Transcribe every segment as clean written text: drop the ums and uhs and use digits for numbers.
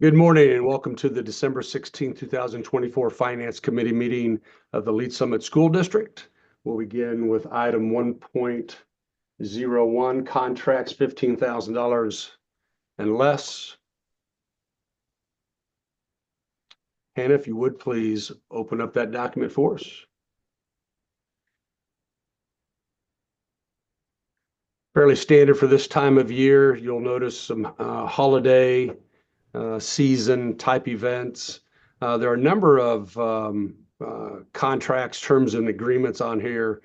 Good morning and welcome to the December 16, 2024 Finance Committee meeting of the Lead Summit School District. We'll begin with item 1.01, contracts $15,000 and less. Hannah, if you would please open up that document for us. Fairly standard for this time of year. You'll notice some holiday season type events. There are a number of contracts, terms, and agreements on here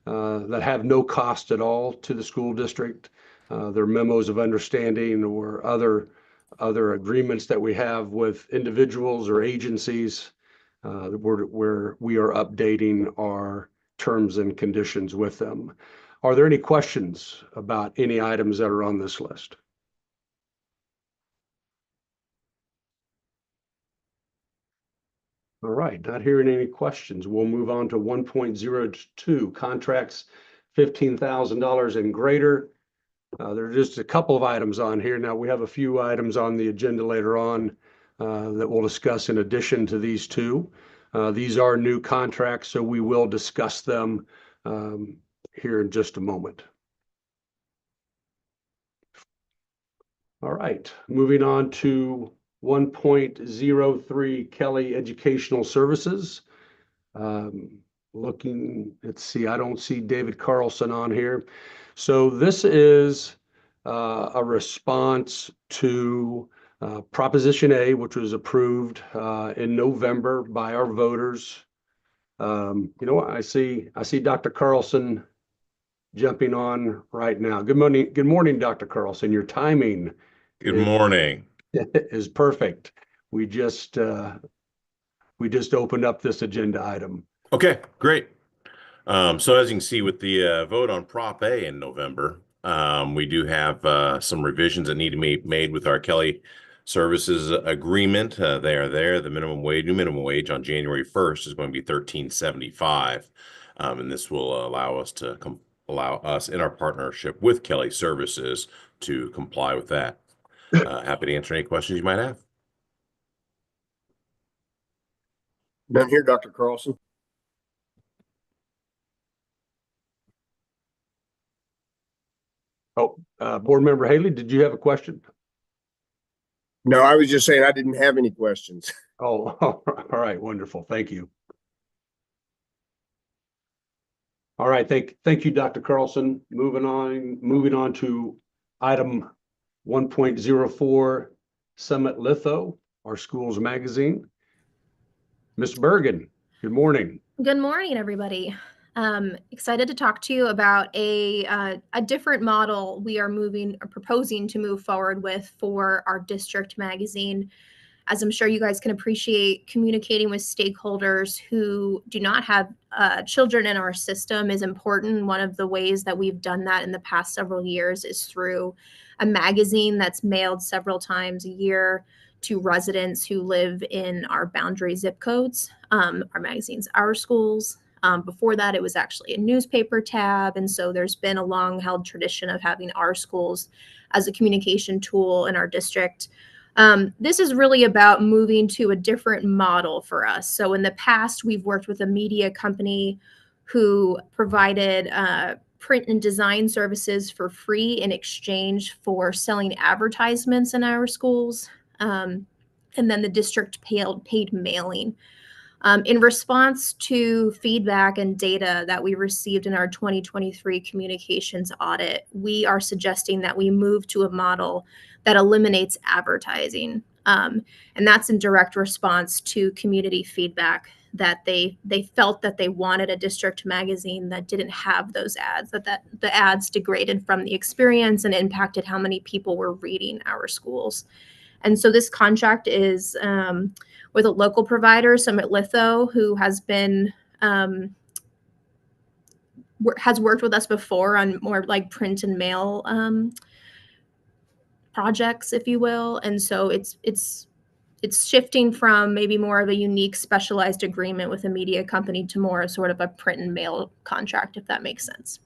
that have no cost at all to the school district. They're memos of understanding or other agreements that we have with individuals or agencies where we are updating our terms and conditions with them. Are there any questions about any items that are on this list? All right, not hearing any questions. We'll move on to 1.02, contracts $15,000 and greater. There are just a couple of items on here. Now, we have a few items on the agenda later on that we'll discuss in addition to these two. These are new contracts, so we will discuss them here in just a moment. All right, moving on to 1.03, Kelly Educational Services. Let's see, I don't see David Carlson on here. So this is a response to Proposition A, which was approved in November by our voters. You know what? I see Dr. Carlson jumping on right now. Good morning, Dr. Carlson. Your timing. Good morning. Is perfect. We just opened up this agenda item. Okay, great. So as you can see with the vote on Prop A in November, we do have some revisions that need to be made with our Kelly Services agreement. They are there. The new minimum wage on January 1st is going to be $13.75, and this will allow us in our partnership with Kelly Services to comply with that. Happy to answer any questions you might have. None here, Dr. Carlson. Oh, Board Member Haley, did you have a question? No, I was just saying I didn't have any questions. Oh, all right, wonderful. Thank you. All right, thank you, Dr. Carlson. Moving on to item 1.04, Summit Litho, our schools magazine. Ms. Bergen, good morning. Good morning, everybody. Excited to talk to you about a different model we are proposing to move forward with for our district magazine. As I'm sure you guys can appreciate, communicating with stakeholders who do not have children in our system is important. One of the ways that we've done that in the past several years is through a magazine that's mailed several times a year to residents who live in our boundary zip codes. Our magazine's Our Schools. Before that, it was actually a newspaper tab. And so there's been a long held tradition of having Our Schools as a communication tool in our district. This is really about moving to a different model for us. So in the past, we've worked with a media company who provided print and design services for free in exchange for selling advertisements in Our Schools. And then the district paid mailing. In response to feedback and data that we received in our 2023 communications audit, we are suggesting that we move to a model that eliminates advertising. And that's in direct response to community feedback that they felt that they wanted a district magazine that didn't have those ads, that the ads degraded from the experience and impacted how many people were reading Our Schools. And so this contract is with a local provider, Summit Litho, who has worked with us before on more like print and mail projects, if you will. And so it's shifting from maybe more of a unique specialized agreement with a media company to more sort of a print and mail contract, if that makes sense.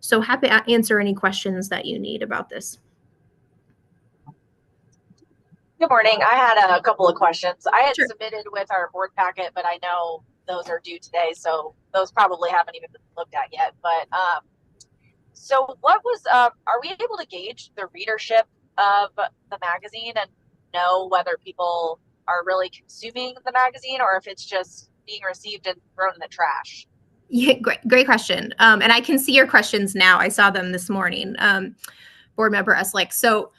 So happy to answer any questions that you need about this. Good morning. I had a couple of questions. I had Sure. submitted with our board packet, but I know those are due today, so those probably haven't even been looked at yet. But so what was are we able to gauge the readership of the magazine and know whether people are really consuming the magazine or if it's just being received and thrown in the trash? Yeah, great question. And I can see your questions now. I saw them this morning. Board member Eslick. So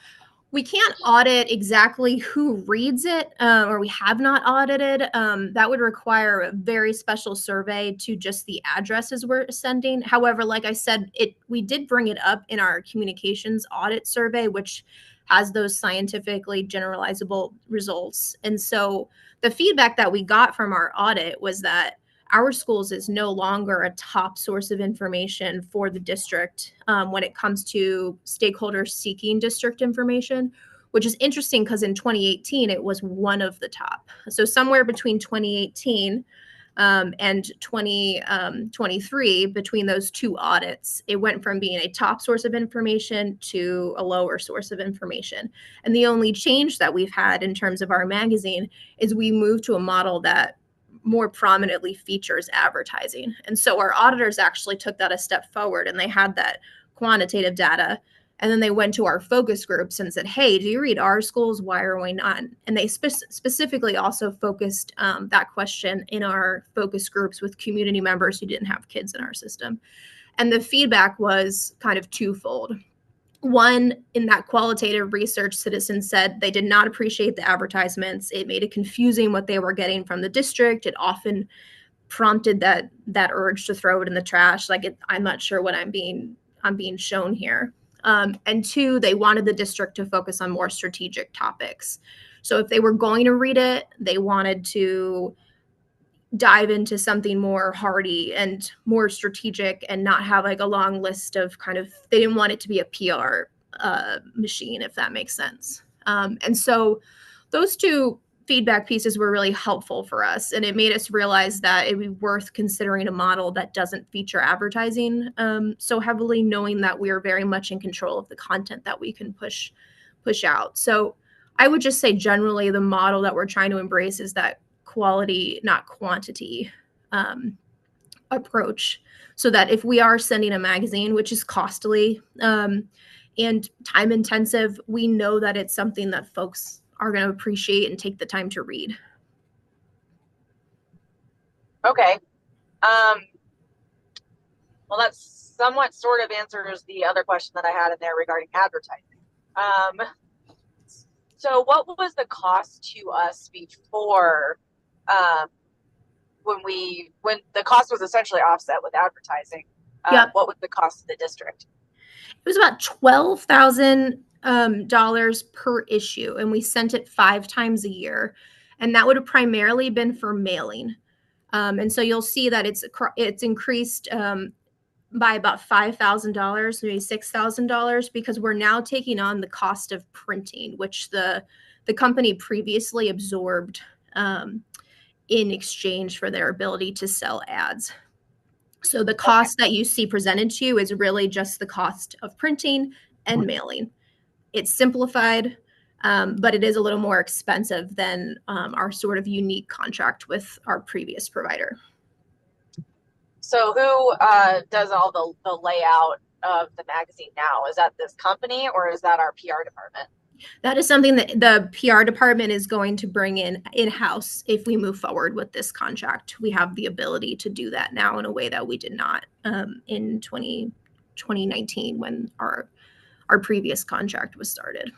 we can't audit exactly who reads it, or we have not audited. That would require a very special survey to just the addresses we're sending. However, like I said, we did bring it up in our communications audit survey, which has those scientifically generalizable results. And so the feedback that we got from our audit was that our schools is no longer a top source of information for the district when it comes to stakeholders seeking district information, which is interesting because in 2018, it was one of the top. So somewhere between 2018 and 2023, between those two audits, it went from being a top source of information to a lower source of information. And the only change that we've had in terms of our magazine is we moved to a model that more prominently features advertising. And so our auditors actually took that a step forward and they had that quantitative data. And then they went to our focus groups and said, hey, do you read our schools? Why or why not? And they specifically also focused that question in our focus groups with community members who didn't have kids in our system. And the feedback was kind of twofold. One, in that qualitative research, citizens said they did not appreciate the advertisements. It made it confusing what they were getting from the district. It often prompted that urge to throw it in the trash. I'm not sure what I'm being shown here. And two, they wanted the district to focus on more strategic topics. So if they were going to read it, they wanted to dive into something more hearty and more strategic and not have like a long list of they didn't want it to be a PR machine, if that makes sense. And so those two feedback pieces were really helpful for us. And it made us realize that it'd be worth considering a model that doesn't feature advertising so heavily, knowing that we are very much in control of the content that we can push out. So I would just say generally the model that we're trying to embrace is that quality, not quantity approach, so that if we are sending a magazine, which is costly and time intensive, we know that it's something that folks are going to appreciate and take the time to read. Okay. Well, that somewhat sort of answers the other question that I had in there regarding advertising. So what was the cost to us before when the cost was essentially offset with advertising? Yep. What was the cost of the district? It was about $12,000 per issue, and we sent it 5 times a year, and that would have primarily been for mailing. And so you'll see that it's increased by about $5,000, maybe $6,000, because we're now taking on the cost of printing, which the company previously absorbed in exchange for their ability to sell ads. So the cost that you see presented to you is really just the cost of printing and mailing. It's simplified, but it is a little more expensive than our sort of unique contract with our previous provider. So who does all the layout of the magazine now? Is that this company or is that our PR department? That is something that the PR department is going to bring in-house if we move forward with this contract. We have the ability to do that now in a way that we did not in 2019 when our previous contract was started.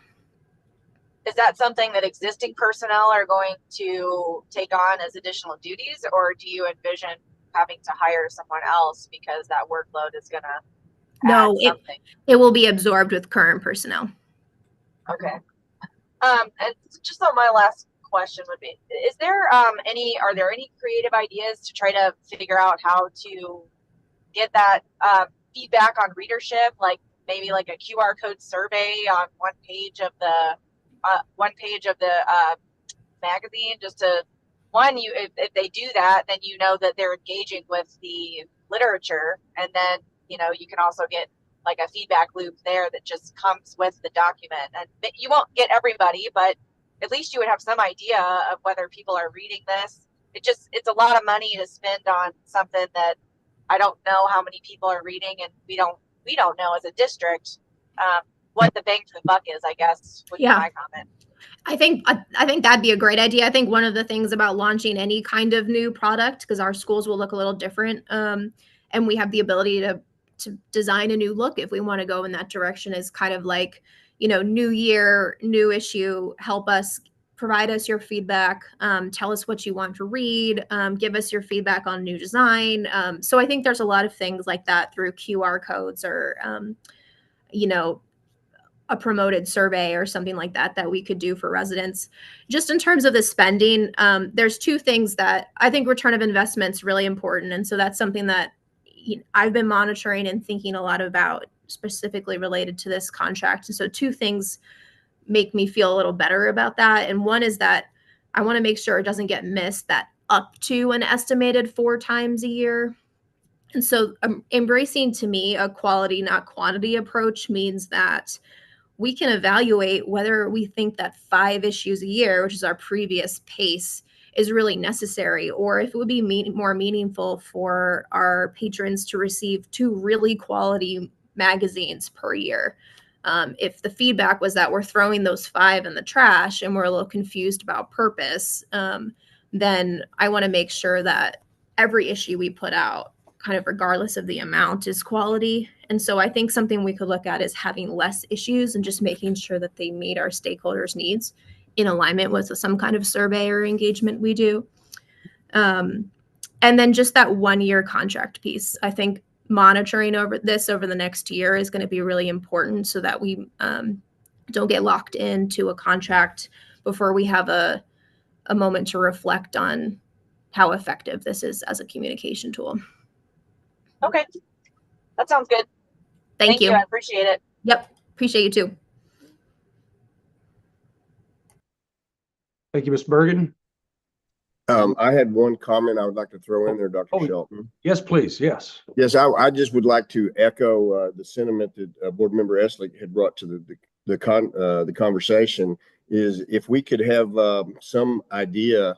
Is that something that existing personnel are going to take on as additional duties, or do you envision having to hire someone else because that workload is going to No, add something? It will be absorbed with current personnel. Okay. And just on my last question would be, are there any creative ideas to try to figure out how to get that feedback on readership, like maybe like a QR code survey on one page of the magazine, just to if they do that, then you know that they're engaging with the literature, and then you can also get like a feedback loop there that just comes with the document, and you won't get everybody, but at least you would have some idea of whether people are reading this. It's a lot of money to spend on something that I don't know how many people are reading, and we don't know as a district what the bang for the buck is, I guess, would be my comment. I think that'd be a great idea. I think one of the things about launching any kind of new product, because our schools will look a little different, and we have the ability to design a new look if we want to go in that direction, is kind of like, new year, new issue, help us, provide us your feedback, tell us what you want to read, give us your feedback on new design. So I think there's a lot of things like that through QR codes or, a promoted survey or something like that that we could do for residents. Just in terms of the spending, there's two things that I think return of investment is really important. And so that's something that I've been monitoring and thinking a lot about, specifically related to this contract. And so two things make me feel a little better about that. And one is that I want to make sure it doesn't get missed, that up to an estimated 4 times a year. And so embracing, to me, a quality, not quantity approach means that we can evaluate whether we think that 5 issues a year, which is our previous pace, is really necessary, or if it would be more meaningful for our patrons to receive 2 really quality magazines per year. If the feedback was that we're throwing those 5 in the trash and we're a little confused about purpose, then I want to make sure that every issue we put out, kind of regardless of the amount, is quality. And so I think something we could look at is having less issues and just making sure that they meet our stakeholders' needs in alignment with some kind of survey or engagement we do. And then just that 1-year contract piece. I think monitoring over the next year is going to be really important so that we don't get locked into a contract before we have a moment to reflect on how effective this is as a communication tool. Okay. That sounds good. Thank you. I appreciate it. Yep. Appreciate you too. Thank you, Ms. Bergen. I had one comment I would like to throw in there, Dr. Shelton. Yes, please. Yes. Yes, I just would like to echo the sentiment that Board Member Esley had brought to the conversation. Is if we could have some idea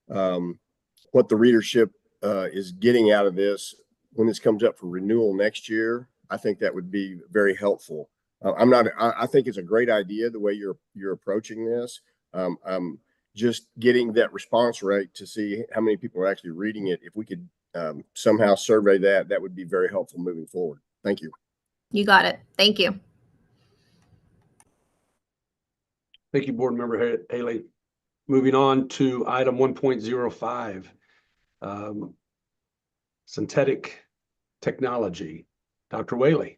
what the readership is getting out of this when this comes up for renewal next year, I think that would be very helpful. I think it's a great idea the way you're approaching this. I'm just getting that response rate to see how many people are actually reading it. If we could somehow survey that would be very helpful moving forward. Thank you. You got it. Thank you. Thank you, Board Member Haley. Moving on to item 1.05, synthetic technology. Dr. Whaley.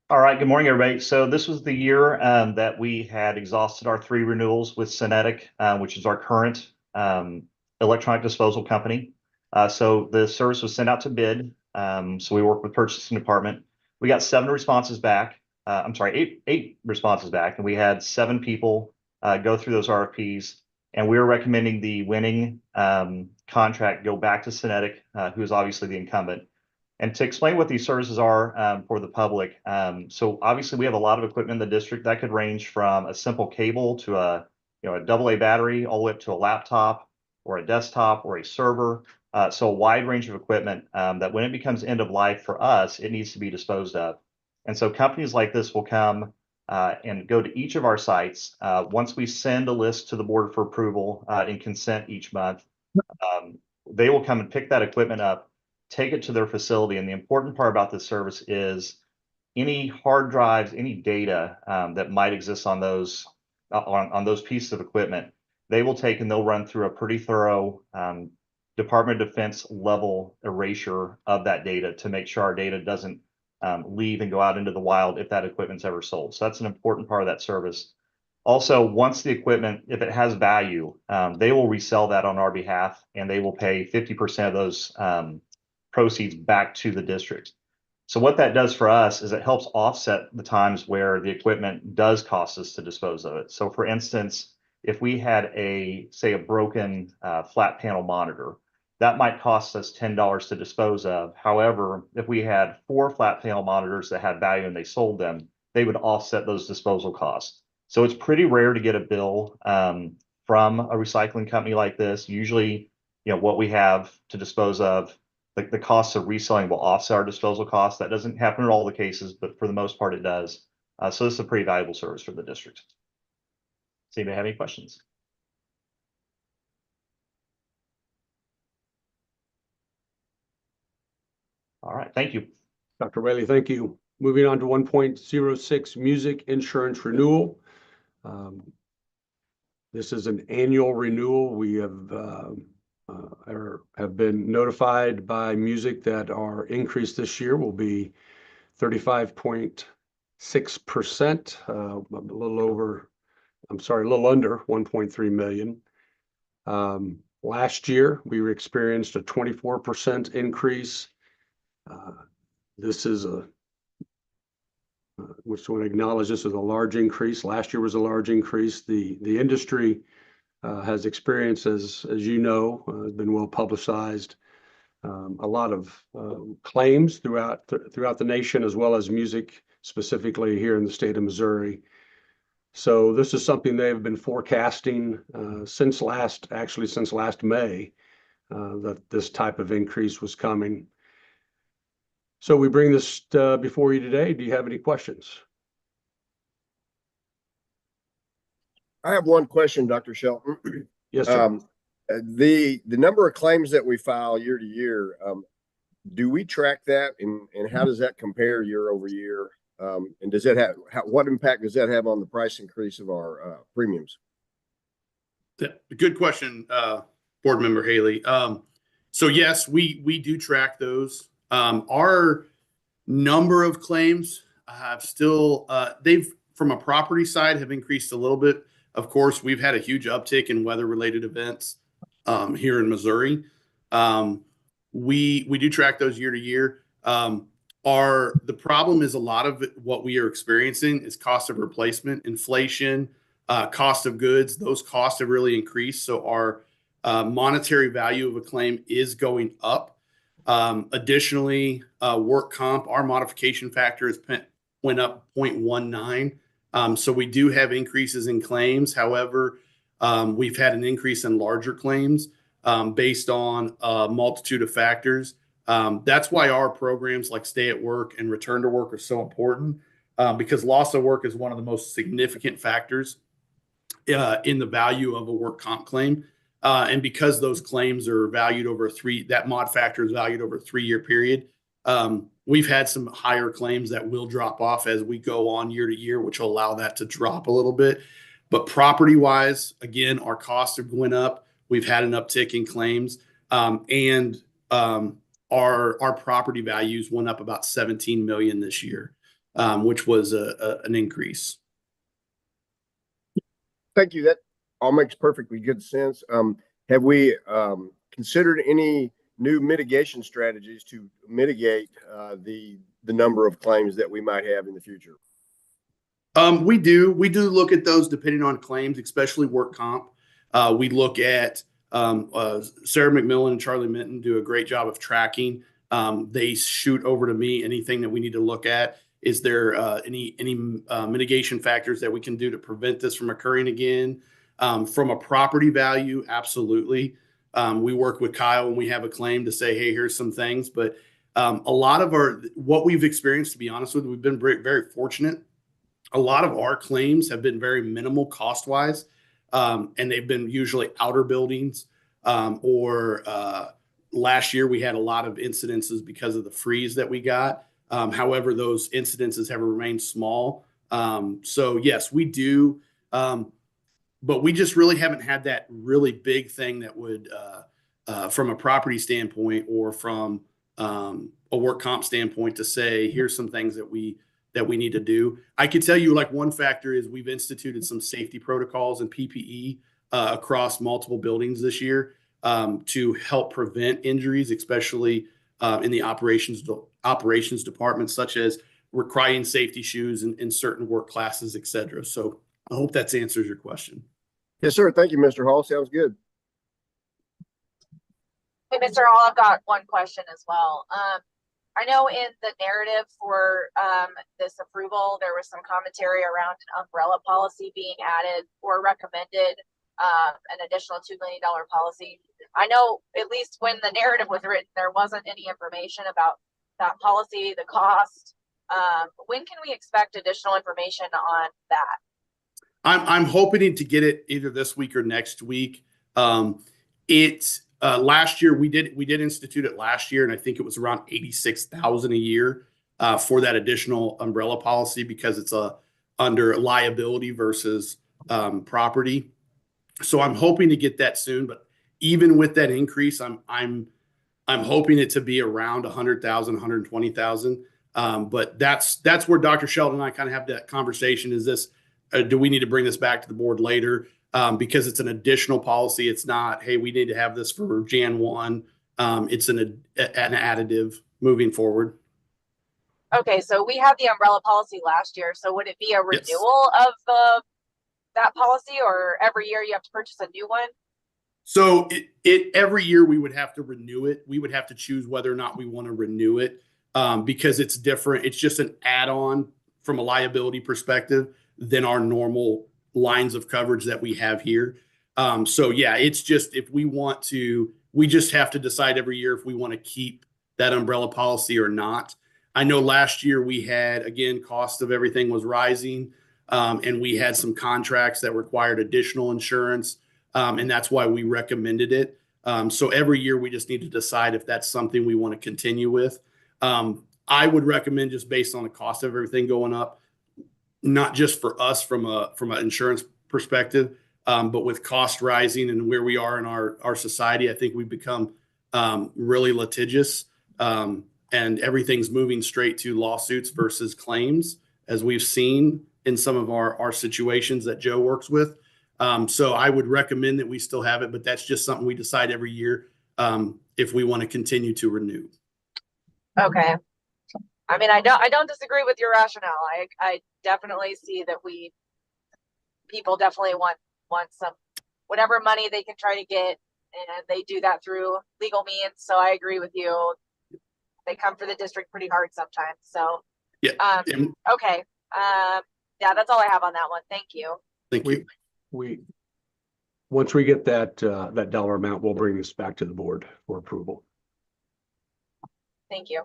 All right, good morning, everybody. So this was the year that we had exhausted our 3 renewals with Synetic, which is our current electronic disposal company. So the service was sent out to bid. So we worked with purchasing department. We got 7 responses back. I'm sorry, eight responses back, and we had 7 people go through those RFPs. And we were recommending the winning contract go back to Synetic, who is obviously the incumbent. And to explain what these services are for the public, so obviously we have a lot of equipment in the district that could range from a simple cable to a AA battery, all the way up to a laptop or a desktop or a server. So a wide range of equipment that when it becomes end of life for us, it needs to be disposed of. And so companies like this will come and go to each of our sites. Once we send a list to the board for approval and consent each month, they will come and pick that equipment up, take it to their facility. And the important part about this service is any hard drives, any data that might exist on those pieces of equipment, they will take and they'll run through a pretty thorough Department of Defense level erasure of that data to make sure our data doesn't leave and go out into the wild if that equipment's ever sold. So that's an important part of that service. Also, once the equipment, if it has value, they will resell that on our behalf, and they will pay 50% of those proceeds back to the district. So what that does for us is it helps offset the times where the equipment does cost us to dispose of it. So for instance, if we had say a broken flat panel monitor, that might cost us $10 to dispose of. However, if we had 4 flat panel monitors that had value and they sold them, they would offset those disposal costs. So it's pretty rare to get a bill from a recycling company like this. Usually, what we have to dispose of, the costs of reselling will offset our disposal costs. That doesn't happen in all the cases, but for the most part, it does. So this is a pretty valuable service for the district. Does anybody have any questions? All right, thank you. Dr. Whaley, thank you. Moving on to 1.06 music insurance renewal. This is an annual renewal. We have been notified by music that our increase this year will be 35.6%, a little under 1.3 million. Last year, we experienced a 24% increase. This is which want to acknowledge this is a large increase. Last year was a large increase. The industry has experienced, as you know, has been well publicized, a lot of claims throughout the nation, as well as music, specifically here in the state of Missouri. So this is something they have been forecasting since last May, that this type of increase was coming. So we bring this before you today. Do you have any questions? I have one question, Dr. Shelton. Yes, sir. The number of claims that we file year to year, do we track that, and how does that compare year over year? And does that have what impact does that have on the price increase of our premiums? Good question, Board Member Haley. So yes, we do track those. Our number of claims have still they've from a property side have increased a little bit. Of course, we've had a huge uptick in weather-related events here in Missouri. We do track those year to year. The problem is a lot of what we are experiencing is cost of replacement, inflation, cost of goods. Those costs have really increased. So our monetary value of a claim is going up. Additionally, work comp, our modification factor went up 0.19. So we do have increases in claims. However, we've had an increase in larger claims based on a multitude of factors. That's why our programs like Stay at Work and Return to Work are so important, because loss of work is one of the most significant factors in the value of a work comp claim. And because those claims are valued over that mod factor is valued over a 3-year period, we've had some higher claims that will drop off as we go on year to year, which will allow that to drop a little bit. But property wise, again, our costs are going up. We've had an uptick in claims, and our property values went up about 17 million this year, which was an increase. Thank you. That all makes perfectly good sense. Have we considered any new mitigation strategies to mitigate the number of claims that we might have in the future? We do look at those depending on claims, especially work comp. We look at Sarah McMillan and Charlie Minton do a great job of tracking. They shoot over to me anything that we need to look at. Is there any mitigation factors that we can do to prevent this from occurring again? From a property value, absolutely. We work with Kyle when we have a claim to say, hey, here's some things. But a lot of what we've experienced, to be honest with you, we've been very, very fortunate. A lot of our claims have been very minimal cost-wise, and they've been usually outer buildings, or last year we had a lot of incidences because of the freeze that we got. However, those incidences have remained small. So yes, we do. But we just really haven't had that really big thing that would, from a property standpoint or from a work comp standpoint, to say, here's some things that we need to do. I could tell you, like, one factor is we've instituted some safety protocols and PPE across multiple buildings this year to help prevent injuries, especially in the operations department, such as requiring safety shoes in certain work classes, et cetera. So I hope that answers your question. Yes, sir. Thank you, Mr. Hall. Sounds good. Hey, Mr. Hall, I've got one question as well. I know in the narrative for this approval, there was some commentary around an umbrella policy being added or recommended, an additional $2 million policy. I know at least when the narrative was written, there wasn't any information about that policy, the cost. When can we expect additional information on that? I'm hoping to get it either this week or next week. Last year we did institute it last year, and I think it was around 86,000 a year for that additional umbrella policy because it's under liability versus property. So I'm hoping to get that soon. But even with that increase, I'm hoping it to be around 100,000, 120,000. But that's where Dr. Sheldon and I kind of have that conversation. Is this do we need to bring this back to the board later? Because it's an additional policy. It's not, hey, we need to have this for Jan 1. It's an additive moving forward. Okay, so we had the umbrella policy last year. So would it be a renewal of that policy, or every year you have to purchase a new one? So every year we would have to renew it. We would have to choose whether or not we want to renew it because it's different. It's just an add-on from a liability perspective than our normal lines of coverage that we have here. So yeah, it's just if we want to, we just have to decide every year if we want to keep that umbrella policy or not. I know last year we had, again, cost of everything was rising, and we had some contracts that required additional insurance, and that's why we recommended it. So every year we just need to decide if that's something we want to continue with. I would recommend, just based on the cost of everything going up, not just for us from an insurance perspective, but with cost rising and where we are in our society, I think we've become really litigious, and everything's moving straight to lawsuits versus claims, as we've seen in some of our situations that Joe works with. So I would recommend that we still have it, but that's just something we decide every year if we want to continue to renew. Okay. I mean, I don't disagree with your rationale. I definitely see that people definitely want some, whatever money they can try to get, and they do that through legal means. So I agree with you. They come for the district pretty hard sometimes. So yeah. Okay. Yeah, that's all I have on that one. Thank you. Thank you. Once we get that dollar amount, we'll bring this back to the board for approval. Thank you.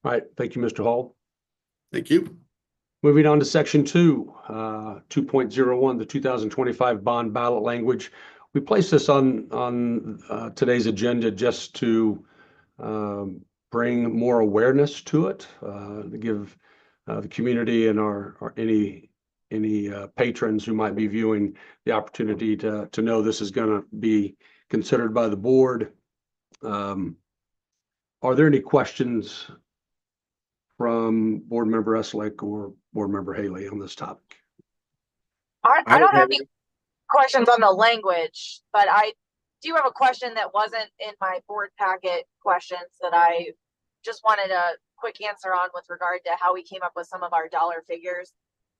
All right. Thank you, Mr. Hall. Thank you. Moving on to section 2, 2.01, the 2025 bond ballot language. We placed this on today's agenda just to bring more awareness to it, to give the community and any patrons who might be viewing the opportunity to know this is going to be considered by the board. Are there any questions from Board Member Eslick or Board Member Haley on this topic? I don't have any questions on the language, but I do have a question that wasn't in my board packet questions that I just wanted a quick answer on with regard to how we came up with some of our dollar figures,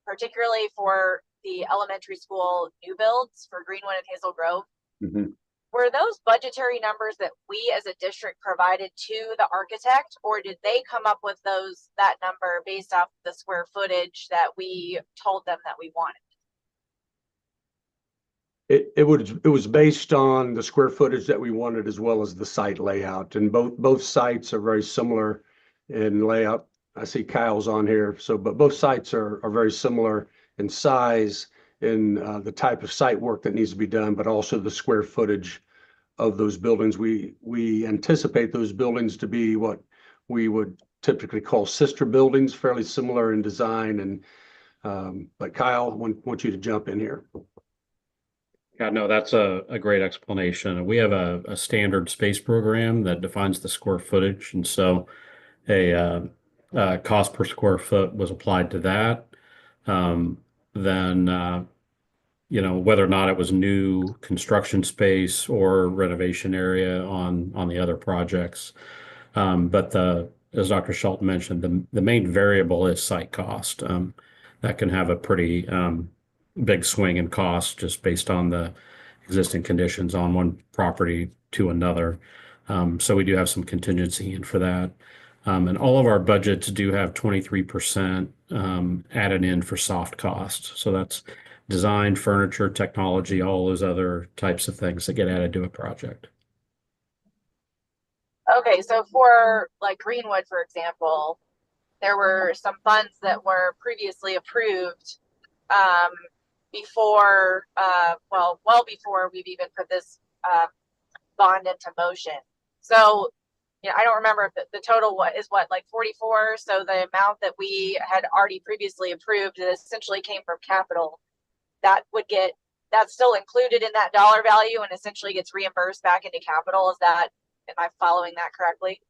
particularly for the elementary school new builds for Greenwood and Hazel Grove. Mm-hmm. Were those budgetary numbers that we as a district provided to the architect, or did they come up with that number based off the square footage that we told them that we wanted? It was based on the square footage that we wanted, as well as the site layout, and both sites are very similar in layout. I see Kyle's on here, but both sites are very similar in size, in the type of site work that needs to be done, but also the square footage of those buildings. We anticipate those buildings to be what we would typically call sister buildings, fairly similar in design. And but Kyle, I want you to jump in here. Yeah, no, that's a great explanation. We have a standard space program that defines the square footage, and so a cost per square foot was applied to that. Then whether or not it was new construction space or renovation area on the other projects. But as Dr. Shelton mentioned, the main variable is site cost. That can have a pretty big swing in cost just based on the existing conditions on one property to another. So we do have some contingency in for that. And all of our budgets do have 23% added in for soft costs. So that's design, furniture, technology, all those other types of things that get added to a project. Okay, so for like Greenwood, for example, there were some funds that were previously approved um, before, well before we've even put this bond into motion. So, I don't remember if the total is what, like 44. So the amount that we had already previously approved that essentially came from capital, that's still included in that dollar value and essentially gets reimbursed back into capital. Am I following that correctly?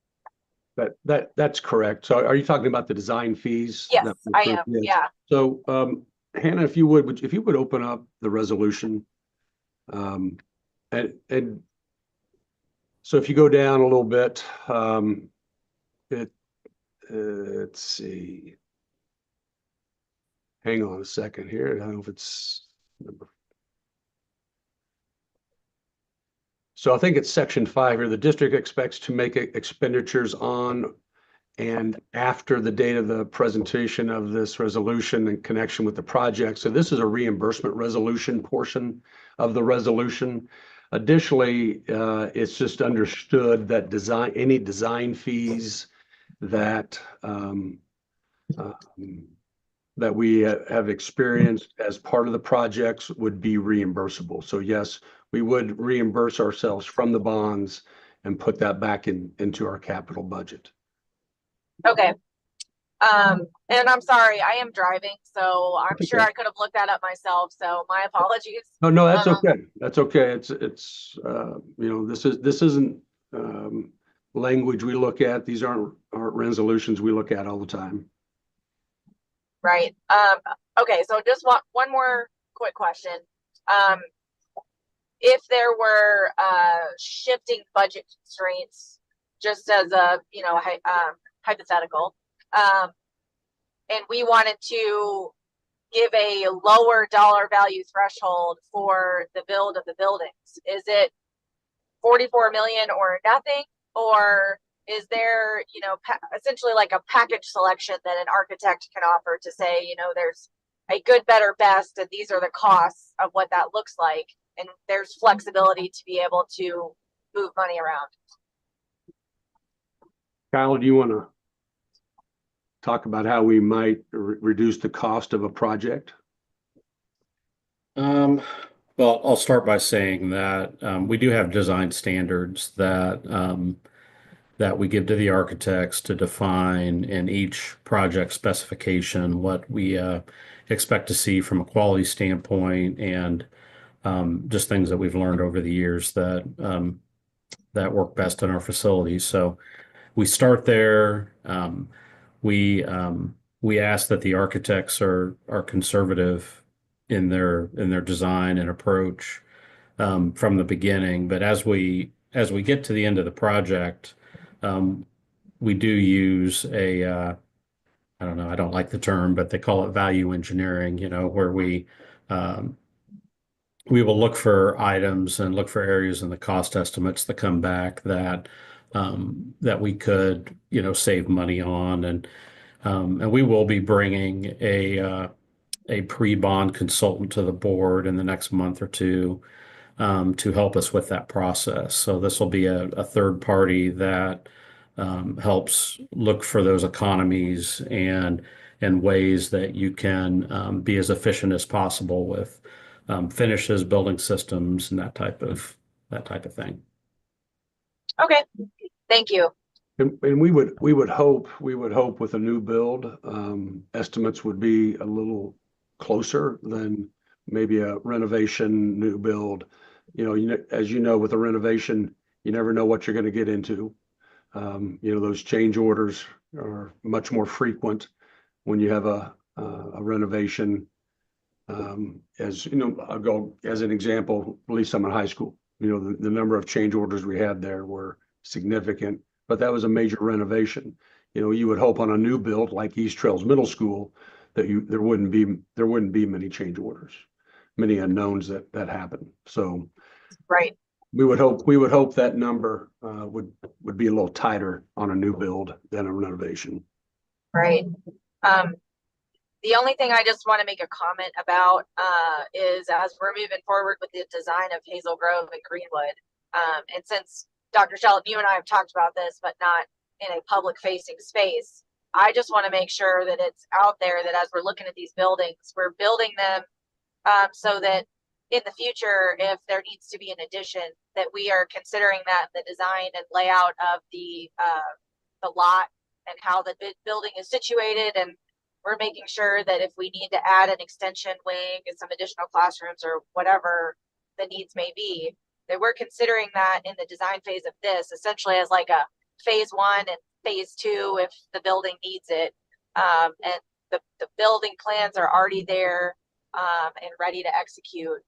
That's correct. So are you talking about the design fees? Yes, I am. Yeah. So Hannah, if you would open up the resolution, and so if you go down a little bit, let's see. Hang on a second here. I don't know if it's number. So I think it's section 5 here. The district expects to make expenditures on and after the date of the presentation of this resolution in connection with the project. So this is a reimbursement resolution portion of the resolution. Additionally, it's just understood that any design fees that that we have experienced as part of the projects would be reimbursable. So yes, we would reimburse ourselves from the bonds and put that back into our capital budget. Okay. And I'm sorry, I am driving, so I'm sure I could have looked that up myself. So my apologies. No, that's okay. That's okay. It's this isn't language we look at. These aren't resolutions we look at all the time. Right. Okay. So just one more quick question. If there were shifting budget constraints, just as a hypothetical, and we wanted to give a lower dollar value threshold for the build of the buildings, is it 44 million or nothing, or is there essentially like a package selection that an architect can offer to say, there's a good, better, best, and these are the costs of what that looks like, and there's flexibility to be able to move money around? Kyle, do you want to talk about how we might reduce the cost of a project? Well, I'll start by saying that we do have design standards that we give to the architects to define in each project specification what we expect to see from a quality standpoint, and just things that we've learned over the years that work best in our facilities. So we start there. We ask that the architects are conservative in their design and approach from the beginning. But as we get to the end of the project, we do use I don't know, I don't like the term, but they call it value engineering, where we will look for items and look for areas in the cost estimates that come back that we could, save money on. And we will be bringing a pre-bond consultant to the board in the next month or two to help us with that process. So this will be a third party that helps look for those economies and ways that you can be as efficient as possible with finishes, building systems, and that type of thing. Okay, thank you. And we would hope with a new build, estimates would be a little closer than maybe a renovation new build. As you know, with a renovation, you never know what you're going to get into. Those change orders are much more frequent when you have a renovation. As you know, I'll go as an example, at least I'm in high school. The number of change orders we had there were significant, but that was a major renovation. You would hope on a new build like East Trails Middle School that there wouldn't be many change orders, many unknowns that happen. So right. We would hope that number would be a little tighter on a new build than a renovation. Right. The only thing I just want to make a comment about is as we're moving forward with the design of Hazel Grove and Greenwood, and since Dr. Shelton, you and I have talked about this, but not in a public facing space, I just want to make sure that it's out there that as we're looking at these buildings, we're building them so that in the future, if there needs to be an addition, that we are considering that in the design and layout of the lot and how the building is situated, and we're making sure that if we need to add an extension wing and some additional classrooms or whatever the needs may be, that we're considering that in the design phase of this, essentially as like a phase 1 and phase 2 if the building needs it. And the building plans are already there and ready to execute.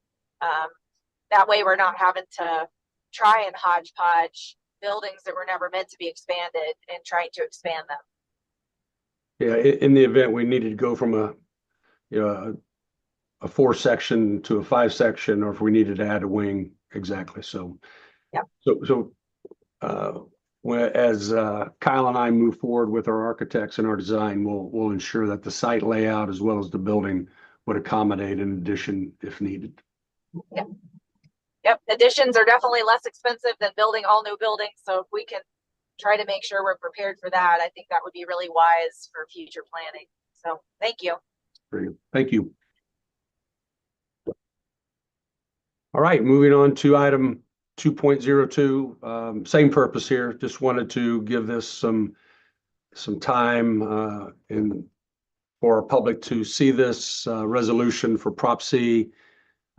That way we're not having to try and hodgepodge buildings that were never meant to be expanded and trying to expand them. Yeah, in the event we needed to go from a 4-section to a 5-section, or if we needed to add a wing, exactly. So, yeah. As Kyle and I move forward with our architects and our design, we'll ensure that the site layout as well as the building would accommodate an addition if needed. Yep. Yep. Additions are definitely less expensive than building all new buildings. So if we can try to make sure we're prepared for that, I think that would be really wise for future planning. So thank you. Great. Thank you. All right, moving on to item 2.02, same purpose here. Just wanted to give this some time for our public to see this resolution for Prop C.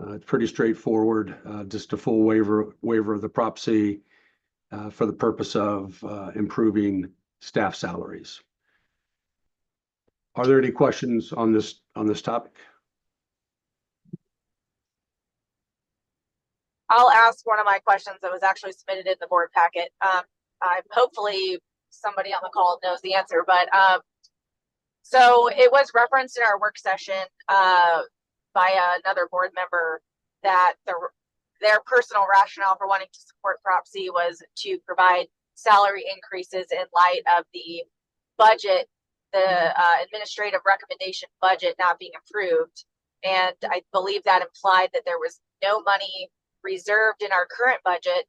It's pretty straightforward, just a full waiver of the Prop C for the purpose of improving staff salaries. Are there any questions on this topic? I'll ask one of my questions that was actually submitted in the board packet. Hopefully somebody on the call knows the answer, but so it was referenced in our work session by another board member that their personal rationale for wanting to support Prop C was to provide salary increases in light of the budget, the administrative recommendation budget not being approved. And I believe that implied that there was no money reserved in our current budget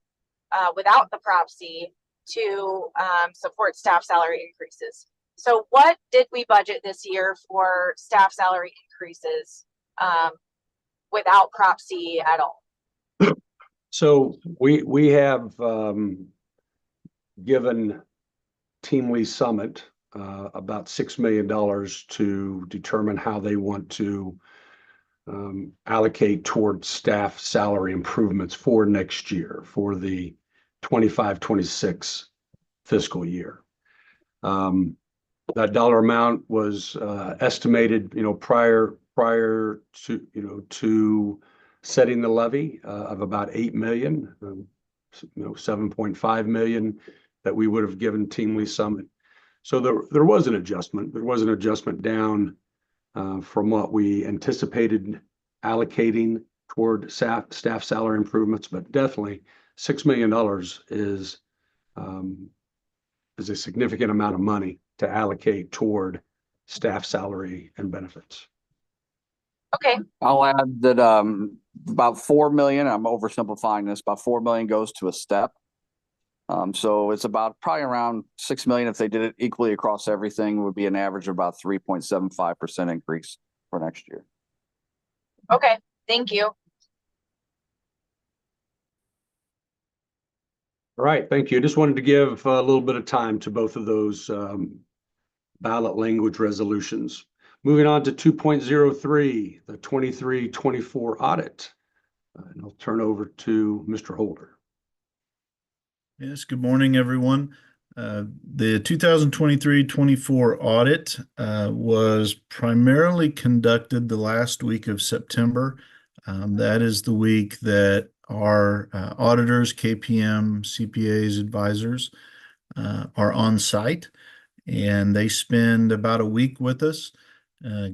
without the Prop C to support staff salary increases. So what did we budget this year for staff salary increases without Prop C at all? So we have given Team Lee Summit about $6 million to determine how they want to allocate towards staff salary improvements for next year, for the 25-26 fiscal year. That dollar amount was estimated, prior to setting the levy of about $8 million, 7.5 million that we would have given Team Lee Summit. So there was an adjustment. There was an adjustment down from what we anticipated allocating toward staff salary improvements, but definitely $6 million is a significant amount of money to allocate toward staff salary and benefits. Okay. I'll add that about 4 million, I'm oversimplifying this, about 4 million goes to a step. So it's about probably around 6 million. If they did it equally across everything, would be an average of about 3.75% increase for next year. Okay, thank you. All right, thank you. I just wanted to give a little bit of time to both of those ballot language resolutions. Moving on to 2.03, the 23-24 audit. And I'll turn over to Mr. Holder. Yes, good morning, everyone. The 2023-24 audit was primarily conducted the last week of September. That is the week that our auditors, KPM, CPAs, advisors are on site, and they spend about a week with us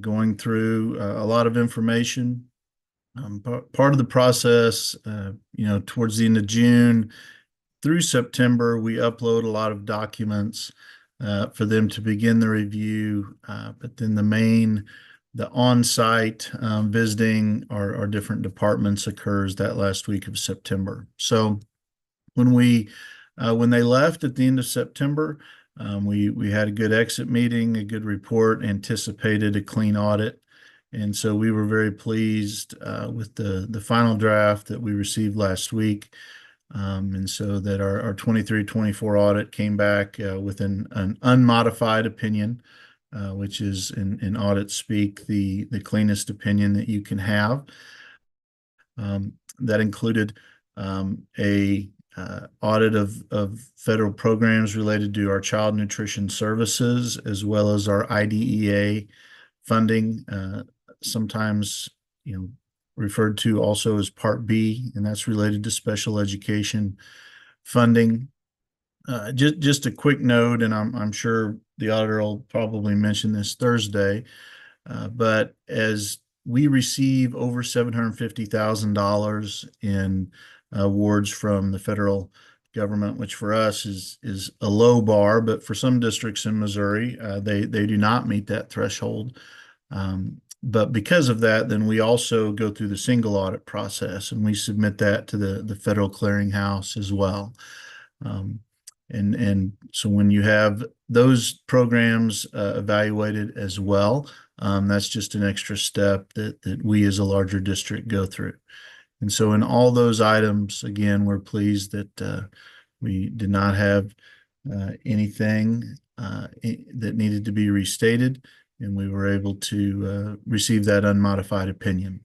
going through a lot of information, Part of the process, towards the end of June through September, we upload a lot of documents for them to begin the review. But then the on-site visiting our different departments occurs that last week of September. So when they left at the end of September, we had a good exit meeting, a good report, anticipated a clean audit. And so we were very pleased with the final draft that we received last week. And so that our 23-24 audit came back with an unmodified opinion, which is in audit speak, the cleanest opinion that you can have. That included a audit of federal programs related to our child nutrition services, as well as our IDEA funding, sometimes referred to also as Part B, and that's related to special education funding. Just a quick note, and I'm sure the auditor will probably mention this Thursday, but as we receive over $750,000 in awards from the federal government, which for us is a low bar, but for some districts in Missouri, they do not meet that threshold. But because of that, then we also go through the single audit process, and we submit that to the federal clearinghouse as well. And so when you have those programs evaluated as well, that's just an extra step that we as a larger district go through. And so in all those items, again, we're pleased that we did not have anything that needed to be restated, and we were able to receive that unmodified opinion.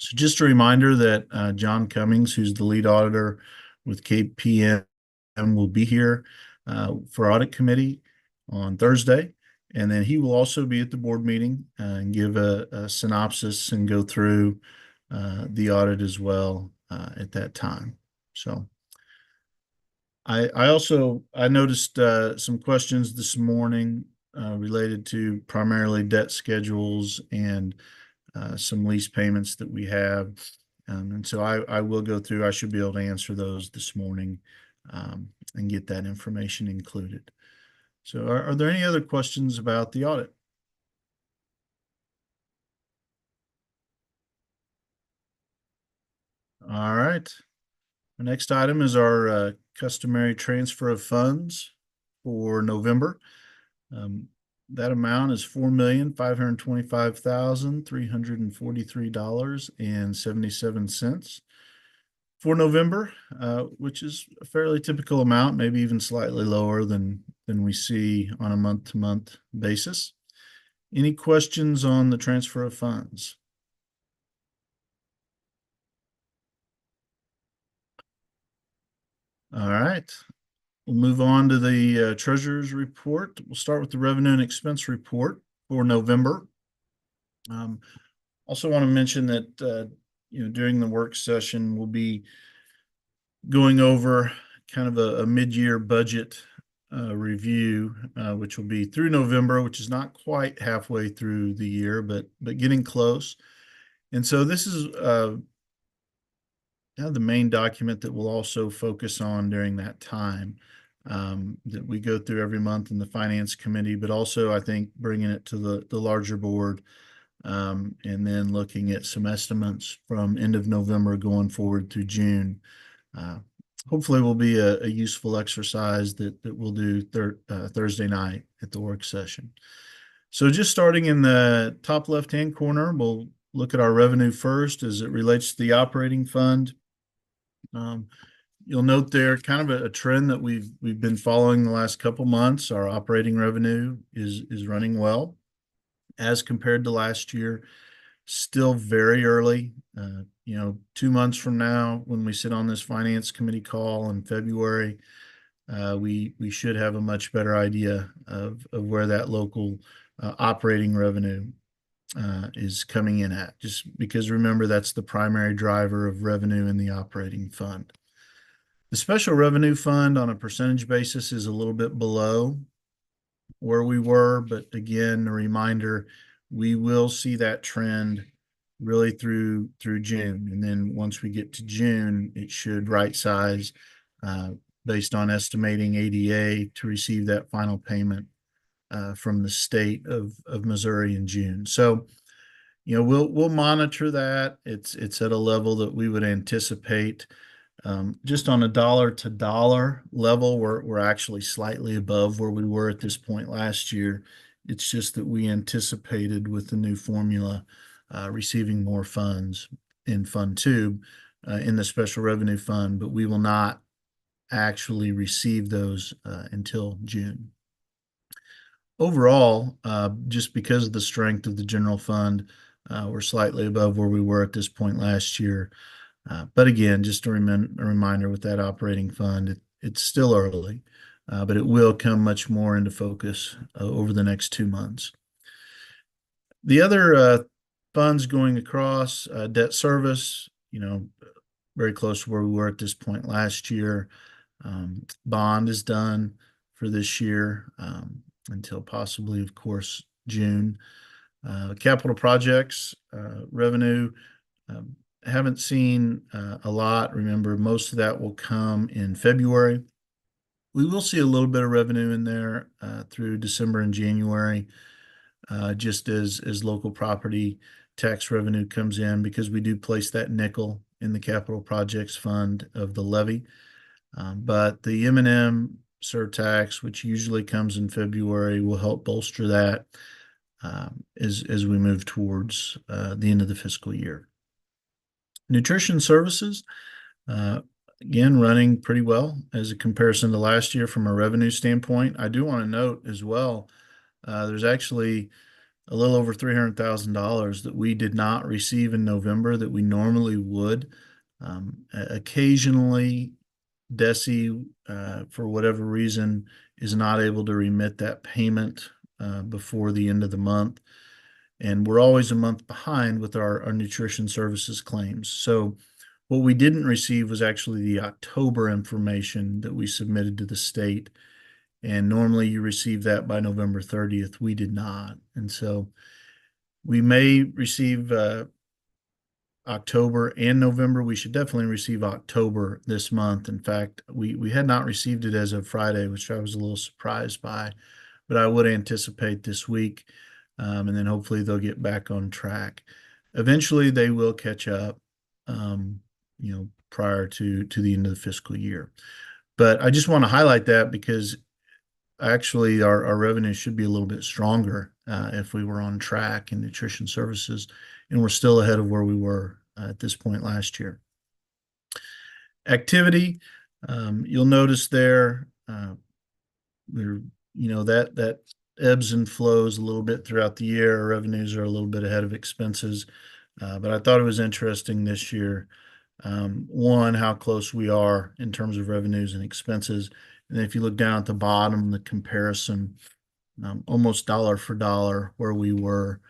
So just a reminder that John Cummings, who's the lead auditor with KPM, will be here for audit committee on Thursday. And then he will also be at the board meeting and give a synopsis and go through the audit as well at that time. So I noticed some questions this morning related to primarily debt schedules and some lease payments that we have. And so I will go through, I should be able to answer those this morning and get that information included. So are there any other questions about the audit? All right. The next item is our customary transfer of funds for November. That amount is $4,525,343.77 for November, which is a fairly typical amount, maybe even slightly lower than we see on a month-to-month basis. Any questions on the transfer of funds? All right. We'll move on to the treasurer's report. We'll start with the revenue and expense report for November. Also want to mention that during the work session, we'll be going over kind of a mid-year budget review, which will be through November, which is not quite halfway through the year, but getting close. And so this is the main document that we'll also focus on during that time, that we go through every month in the finance committee, but also I think bringing it to the larger board, and then looking at some estimates from end of November going forward through June. Hopefully will be a useful exercise that we'll do Thursday night at the work session. So just starting in the top left-hand corner, we'll look at our revenue first as it relates to the operating fund. You'll note there kind of a trend that we've been following the last couple months. Our operating revenue is running well as compared to last year. Still very early. 2 months from now, when we sit on this finance committee call in February, we should have a much better idea of where that local operating revenue is coming in at, just because remember, that's the primary driver of revenue in the operating fund. The special revenue fund on a percentage basis is a little bit below where we were, but again, a reminder, we will see that trend really through June. And then once we get to June, it should right size based on estimating ADA to receive that final payment from the state of Missouri in June. So, you know, we'll monitor that. It's at a level that we would anticipate. Just on a dollar to dollar level, we're actually slightly above where we were at this point last year. It's just that we anticipated with the new formula receiving more funds in Fund 2 in the Special Revenue Fund, but we will not actually receive those until June. Overall, just because of the strength of the general fund, we're slightly above where we were at this point last year. But again, just a reminder with that operating fund, it's still early, but it will come much more into focus over the next 2 months. The other funds going across, debt service, you know, very close to where we were at this point last year. Bond is done for this year until possibly, of course, June. Capital projects, revenue, haven't seen a lot. Remember, most of that will come in February. We will see a little bit of revenue in there through December and January, just as local property tax revenue comes in, because we do place that nickel in the capital projects fund of the levy. But the M&M surtax, which usually comes in February, will help bolster that as we move towards the end of the fiscal year. Nutrition services, again, running pretty well as a comparison to last year from a revenue standpoint. I do want to note as well, there's actually a little over $300,000 that we did not receive in November that we normally would. Occasionally, DESI, for whatever reason, is not able to remit that payment before the end of the month. And we're always a month behind with our nutrition services claims. So what we didn't receive was actually the October information that we submitted to the state. And normally you receive that by November 30th. We did not. And so we may receive October and November. We should definitely receive October this month. In fact, we had not received it as of Friday, which I was a little surprised by, but I would anticipate this week. And then hopefully they'll get back on track. Eventually they will catch up, you know, prior to the end of the fiscal year. But I just want to highlight that because actually our revenue should be a little bit stronger if we were on track in nutrition services, and we're still ahead of where we were at this point last year. Activity, you'll notice there, you know, that ebbs and flows a little bit throughout the year. Our revenues are a little bit ahead of expenses, but I thought it was interesting this year. One, how close we are in terms of revenues and expenses. And then if you look down at the bottom, the comparison, almost dollar for dollar where we were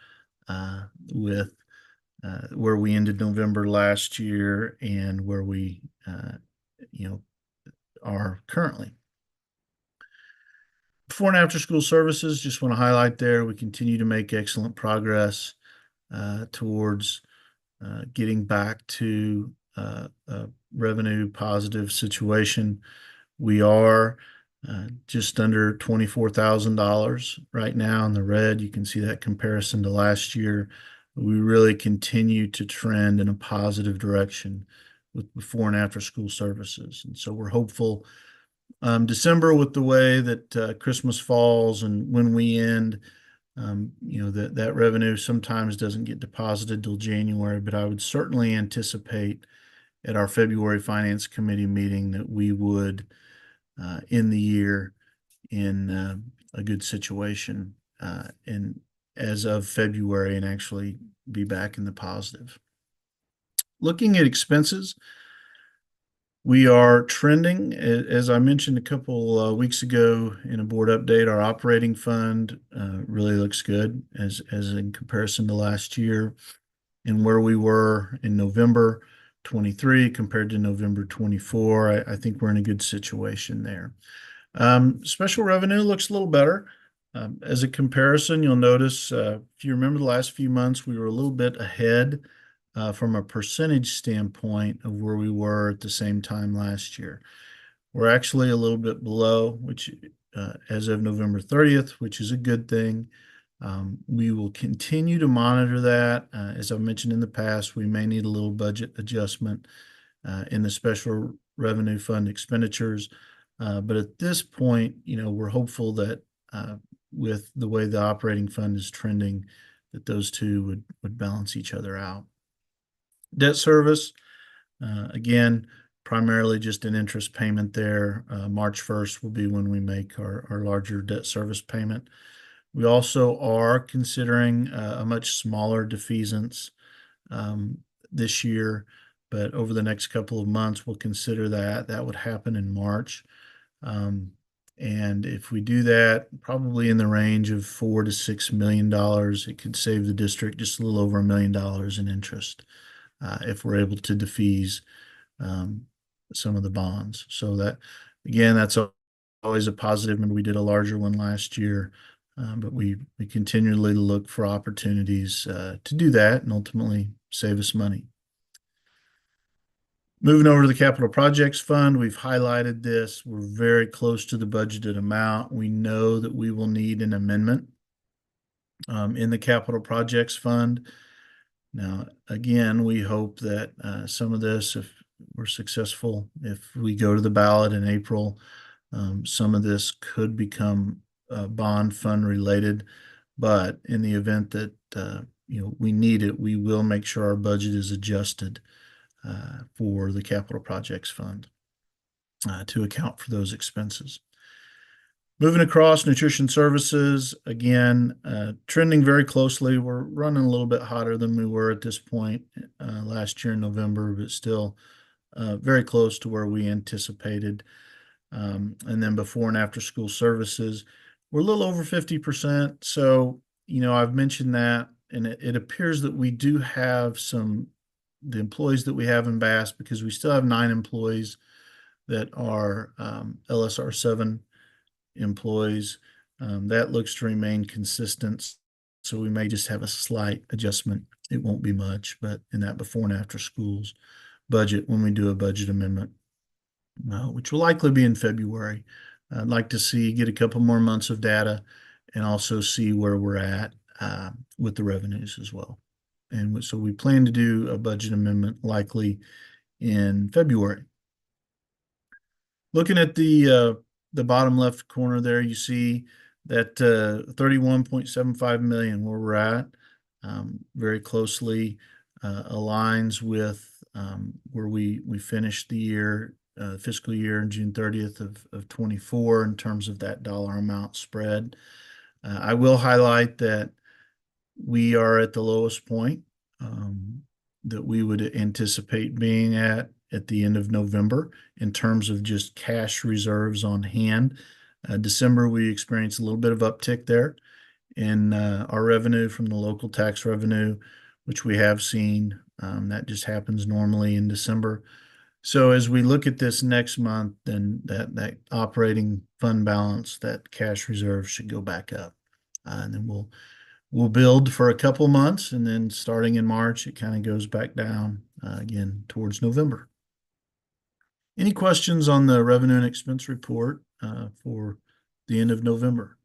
with where we ended November last year and where we, you know, are currently. Before and after school services, just want to highlight there, we continue to make excellent progress towards getting back to a revenue positive situation. We are just under $24,000 right now in the red. You can see that comparison to last year. We really continue to trend in a positive direction with before and after school services. And so we're hopeful December, with the way that Christmas falls and when we end, you know, that revenue sometimes doesn't get deposited till January, but I would certainly anticipate at our February Finance Committee meeting that we would end the year in a good situation and as of February and actually be back in the positive. Looking at expenses, we are trending, as I mentioned a couple weeks ago in a board update. Our operating fund really looks good as in comparison to last year, and where we were in November 23 compared to November 24. I think we're in a good situation there. Special revenue looks a little better. As a comparison, you'll notice if you remember the last few months, we were a little bit ahead from a percentage standpoint of where we were at the same time last year. We're actually a little bit below, which as of November 30th, which is a good thing. We will continue to monitor that. As I've mentioned in the past, we may need a little budget adjustment in the special revenue fund expenditures. But at this point, we're hopeful that with the way the operating fund is trending, that those two would balance each other out. Debt service, again, primarily just an interest payment there. March 1st will be when we make our larger debt service payment. We also are considering a much smaller defeasance this year, but over the next couple of months, we'll consider that. That would happen in March. And if we do that, probably in the range of $4 to $6 million, it could save the district just a little over $1 million in interest if we're able to defease some of the bonds. So that, again, that's always a positive. Remember, we did a larger one last year, but we continually look for opportunities to do that and ultimately save us money. Moving over to the Capital Projects Fund, we've highlighted this. We're very close to the budgeted amount. We know that we will need an amendment in the Capital Projects Fund. Now, again, we hope that some of this, if we're successful, if we go to the ballot in April, some of this could become bond fund related. But in the event that we need it, we will make sure our budget is adjusted for the Capital Projects Fund to account for those expenses. Moving across, nutrition services, again, trending very closely. We're running a little bit hotter than we were at this point last year in November, but still very close to where we anticipated. And then before and after school services, we're a little over 50%. So, I've mentioned that, and it appears that we do have the employees that we have in Bass, because we still have 9 employees that are LSR7 employees. That looks to remain consistent. So we may just have a slight adjustment. It won't be much, but in that before and after schools budget, when we do a budget amendment, which will likely be in February, I'd like to get a couple more months of data and also see where we're at with the revenues as well. And so we plan to do a budget amendment likely in February. Looking at the bottom left corner there, you see that 31.75 million where we're at, very closely aligns with where we finished the year, fiscal year on June 30th of 24 in terms of that dollar amount spread. I will highlight that we are at the lowest point that we would anticipate being at the end of November in terms of just cash reserves on hand. December, we experienced a little bit of uptick there in our revenue from the local tax revenue, which we have seen. That just happens normally in December. So as we look at this next month, then that operating fund balance, that cash reserve should go back up. And then we'll build for a couple months, and then starting in March, it kind of goes back down again towards November. Any questions on the revenue and expense report for the end of November?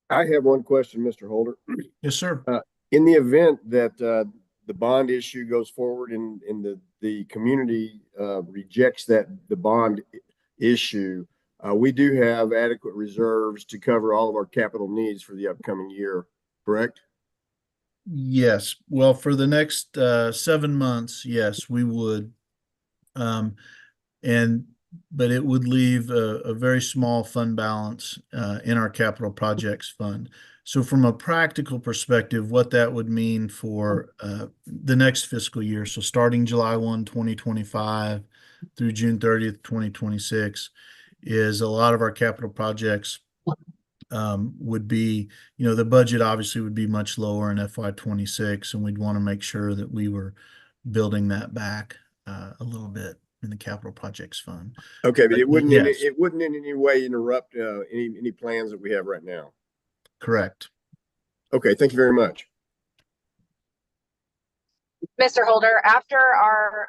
I have one question, Mr. Holder. Yes, sir. In the event that the bond issue goes forward and the community rejects the bond issue, we do have adequate reserves to cover all of our capital needs for the upcoming year, correct? Yes. Well, for the next 7 months, yes, we would. But it would leave a very small fund balance in our capital projects fund. So from a practical perspective, what that would mean for the next fiscal year, so starting July 1, 2025 through June 30th, 2026, is a lot of our capital projects would be, the budget obviously would be much lower in FY26, and we'd want to make sure that we were building that back a little bit in the capital projects fund. Okay, but it wouldn't yes. it wouldn't in any way interrupt any plans that we have right now. Correct. Okay, thank you very much. Mr. Holder, after our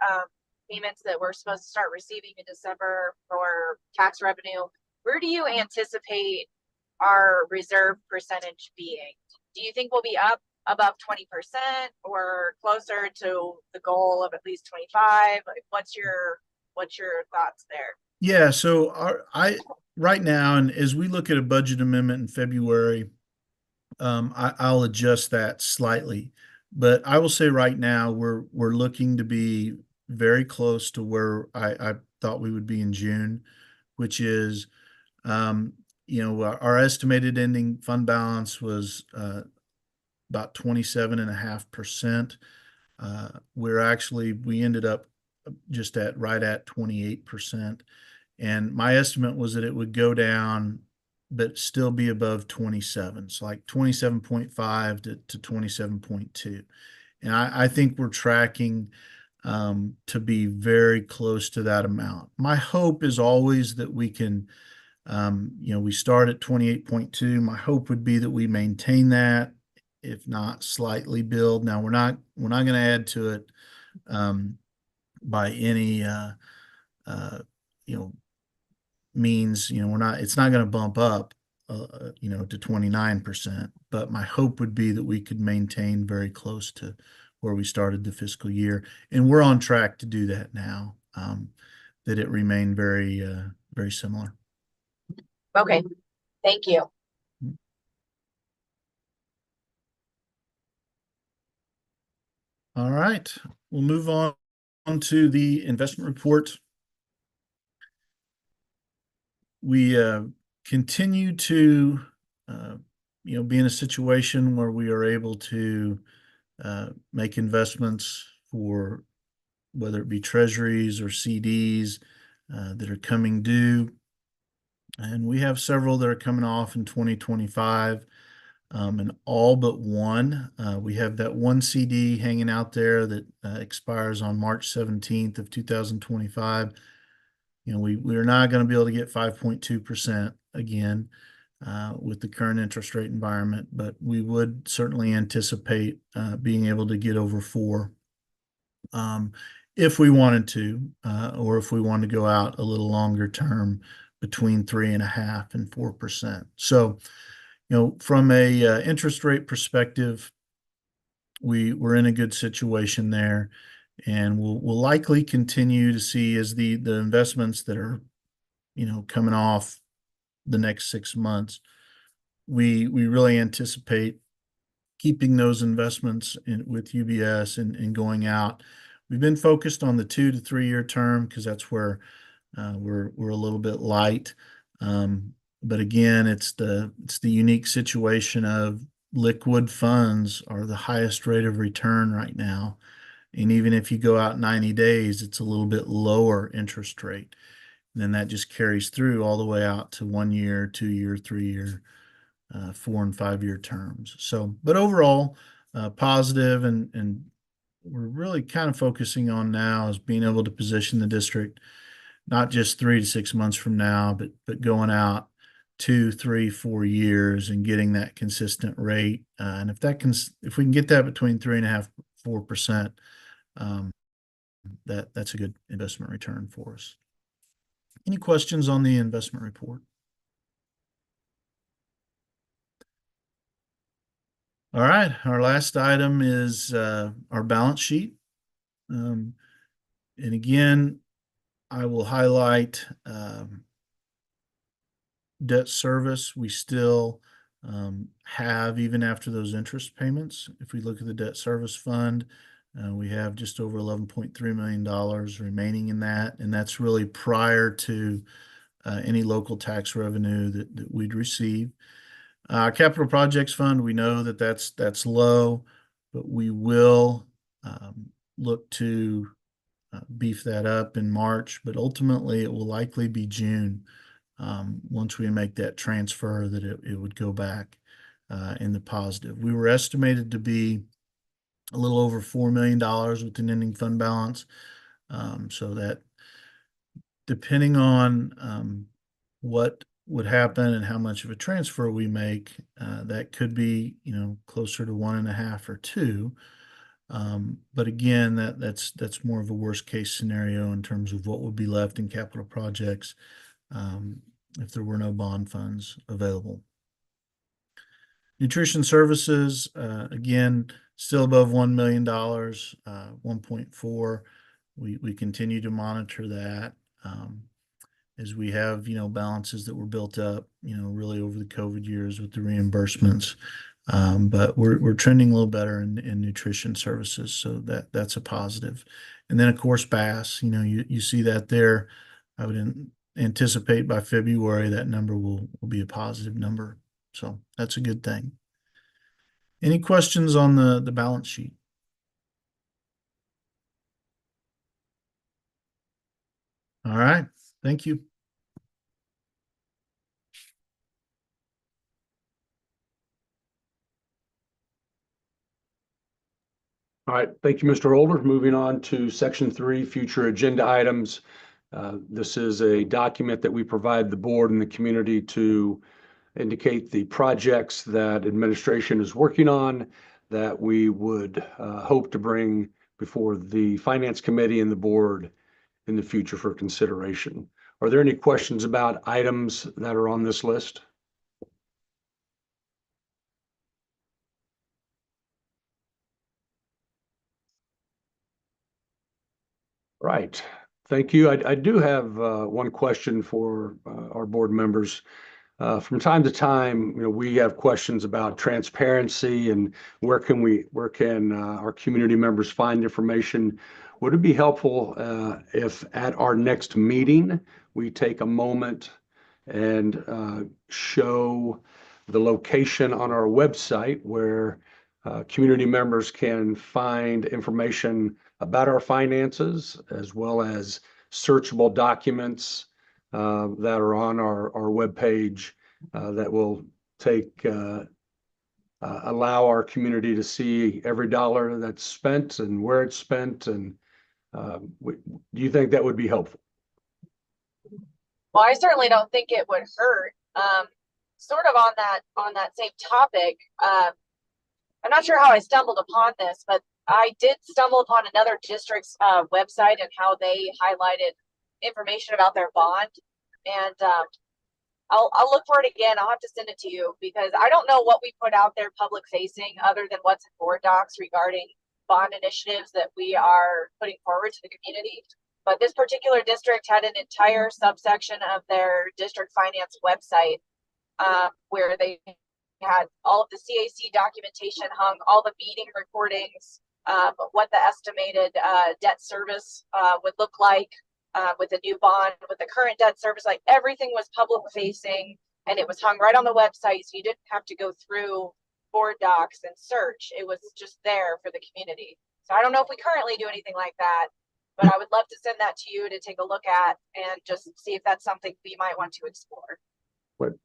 payments that we're supposed to start receiving in December for tax revenue, where do you anticipate our reserve percentage being? Do you think we'll be up above 20% or closer to the goal of at least 25? Like, what's your thoughts there? Yeah, so right now, and as we look at a budget amendment in February, I'll adjust that slightly. But I will say right now we're looking to be very close to where I thought we would be in June, which is our estimated ending fund balance was about 27.5%. We ended up just right at 28%. And my estimate was that it would go down, but still be above 27. So like 27.5 to 27.2. And I think we're tracking to be very close to that amount. My hope is always that we can, we start at 28.2. My hope would be that we maintain that, if not slightly build. Now we're not going to add to it by any means. It's not going to bump up to 29%, but my hope would be that we could maintain very close to where we started the fiscal year, and we're on track to do that now. That it remained very very similar. Okay, thank you. All right, we'll move on to the investment report. We continue to be in a situation where we are able to make investments for whether it be treasuries or CDs that are coming due. And we have several that are coming off in 2025. And all but one. We have that one CD hanging out there that expires on March 17th of 2025. We are not going to be able to get 5.2% again with the current interest rate environment, but we would certainly anticipate being able to get over 4 if we wanted to, or if we wanted to go out a little longer term between 3.5% and 4%. So, from a interest rate perspective, we're in a good situation there, and we'll likely continue to see as the investments that are coming off the next 6 months. We really anticipate keeping those investments with UBS and going out. We've been focused on the 2 to 3 year term because that's where we're a little bit light. But again, it's the unique situation of liquid funds are the highest rate of return right now. And even if you go out 90 days, it's a little bit lower interest rate. And then that just carries through all the way out to 1 year, 2 year, 3 year, 4 and 5 year terms. So, but overall, positive, and we're really kind of focusing on now is being able to position the district not just 3 to 6 months from now, but going out 2, 3, 4 years and getting that consistent rate. And if we can get that between 3.5%, 4%, that's a good investment return for us. Any questions on the investment report? All right, our last item is our balance sheet. And again, I will highlight debt service. We still have, even after those interest payments, if we look at the debt service fund, we have just over $11.3 million remaining in that. And that's really prior to any local tax revenue that we'd receive. Capital projects fund, we know that's low, but we will look to beef that up in March, but ultimately it will likely be June once we make that transfer that it would go back in the positive. We were estimated to be a little over $4 million with an ending fund balance. So that depending on what would happen and how much of a transfer we make, that could be, closer to 1.5 or 2. But again, that's more of a worst case scenario in terms of what would be left in capital projects if there were no bond funds available. Nutrition services, again, still above $1 million, 1.4. We continue to monitor that as we have, balances that were built up, really over the COVID years with the reimbursements. But we're trending a little better in nutrition services, so that's a positive. And then of course BASS, you see that there. I would anticipate by February that number will be a positive number. So that's a good thing. Any questions on the balance sheet? All right, thank you. All right, thank you, Mr. Holder. Moving on to section 3, future agenda items. This is a document that we provide the board and the community to indicate the projects that administration is working on that we would hope to bring before the finance committee and the board in the future for consideration. Are there any questions about items that are on this list? Right. Thank you. I do have one question for our board members. From time to time, we have questions about transparency and where can our community members find information. Would it be helpful if at our next meeting we take a moment and show the location on our website where community members can find information about our finances, as well as searchable documents that are on our webpage that will allow our community to see every dollar that's spent and where it's spent. And do you think that would be helpful? Well, I certainly don't think it would hurt. Sort of on that same topic, I'm not sure how I stumbled upon this, but I did stumble upon another district's website and how they highlighted information about their bond. And I'll look for it again. I'll have to send it to you because I don't know what we put out there public facing other than what's in board docs regarding bond initiatives that we are putting forward to the community. But this particular district had an entire subsection of their district finance website where they had all of the CAC documentation hung, all the meeting recordings, what the estimated debt service would look like with a new bond, with the current debt service, like everything was public facing and it was hung right on the website. So you didn't have to go through board docs and search. It was just there for the community. So I don't know if we currently do anything like that, but I would love to send that to you to take a look at and just see if that's something we might want to explore.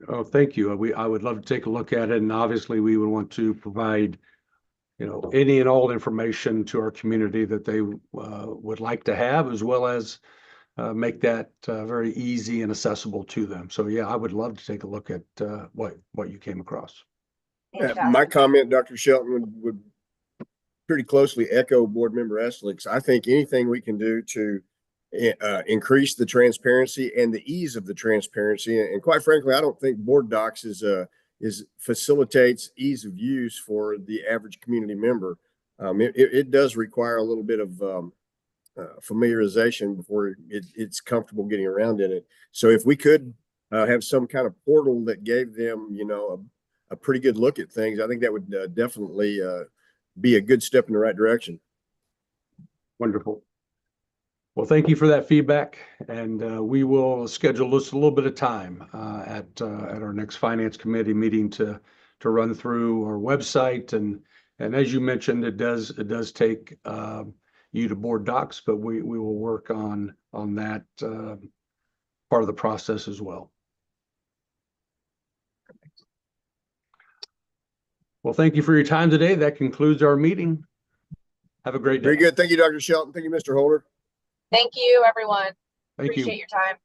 Oh, thank you. I would love to take a look at it, and obviously we would want to provide, any and all information to our community that they would like to have, as well as make that very easy and accessible to them. So yeah, I would love to take a look at what you came across. My comment, Dr. Shelton, would pretty closely echo Board Member Eslick's. I think anything we can do to increase the transparency and the ease of the transparency, and quite frankly, I don't think board docs facilitates ease of use for the average community member. It does require a little bit of familiarization before it's comfortable getting around in it. So if we could have some kind of portal that gave them, a pretty good look at things, I think that would definitely be a good step in the right direction. Wonderful. Well, thank you for that feedback, and we will schedule just a little bit of time at our next finance committee meeting to run through our website, and as you mentioned, it does take you to board docs, but we will work on that part of the process as well. Well, thank you for your time today. That concludes our meeting. Have a great day. Very good. Thank you, Dr. Shelton. Thank you, Mr. Holder. Thank you, everyone. Thank you. Appreciate your time.